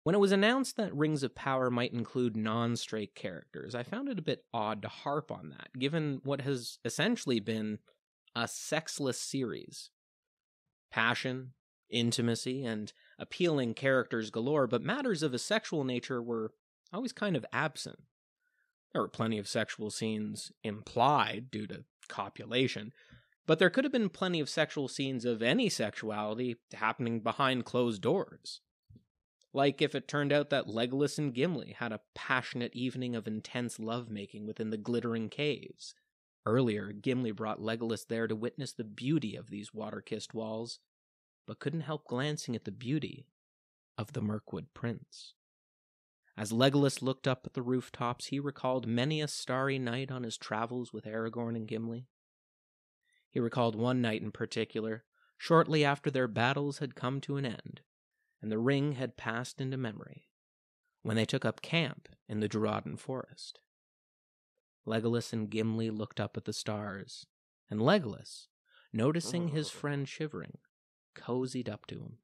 When it was announced that Rings of Power might include non-straight characters, I found it a bit odd to harp on that, given what has essentially been a sexless series. Passion, intimacy, and appealing characters galore, but matters of a sexual nature were always kind of absent. There were plenty of sexual scenes implied due to copulation, but there could have been plenty of sexual scenes of any sexuality happening behind closed doors. Like if it turned out that Legolas and Gimli had a passionate evening of intense lovemaking within the glittering caves. Earlier, Gimli brought Legolas there to witness the beauty of these water-kissed walls, but couldn't help glancing at the beauty of the Mirkwood Prince. As Legolas looked up at the rooftops, he recalled many a starry night on his travels with Aragorn and Gimli. He recalled one night in particular, shortly after their battles had come to an end, and the ring had passed into memory, when they took up camp in the Duradin forest. Legolas and Gimli looked up at the stars, and Legolas, noticing his friend shivering, cozied up to him.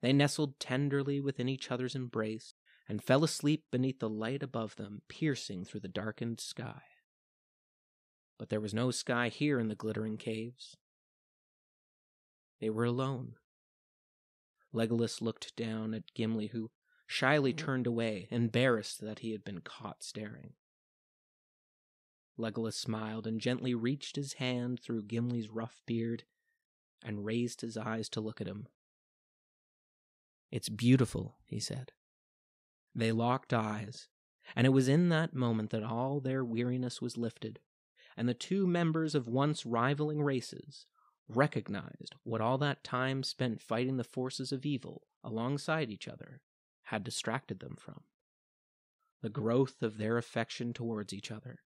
They nestled tenderly within each other's embrace, and fell asleep beneath the light above them, piercing through the darkened sky. But there was no sky here in the glittering caves. They were alone. Legolas looked down at Gimli, who shyly turned away, embarrassed that he had been caught staring. Legolas smiled and gently reached his hand through Gimli's rough beard and raised his eyes to look at him. "It's beautiful," he said. They locked eyes, and it was in that moment that all their weariness was lifted, and the two members of once rivaling races recognized what all that time spent fighting the forces of evil alongside each other had distracted them from. The growth of their affection towards each other,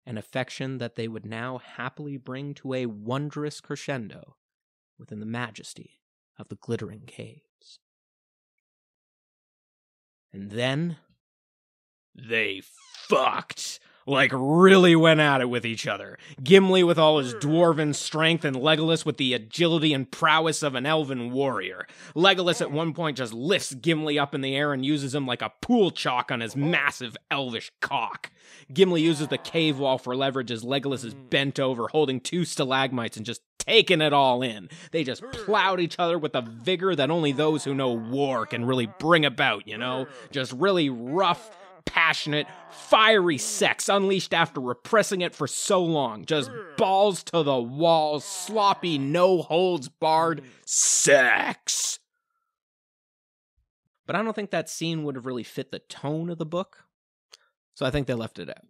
an affection that they would now happily bring to a wondrous crescendo within the majesty of the glittering caves. And then they fucked. Like, really went at it with each other. Gimli with all his dwarven strength and Legolas with the agility and prowess of an elven warrior. Legolas at one point just lifts Gimli up in the air and uses him like a pool chalk on his massive elvish cock. Gimli uses the cave wall for leverage as Legolas is bent over, holding two stalagmites and just taking it all in. They just plowed each other with a vigor that only those who know war can really bring about, you know? Just really rough, passionate, fiery sex unleashed after repressing it for so long. Just balls to the wall, sloppy, no-holds-barred sex. But I don't think that scene would have really fit the tone of the book, so I think they left it out.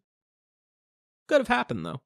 Could have happened, though.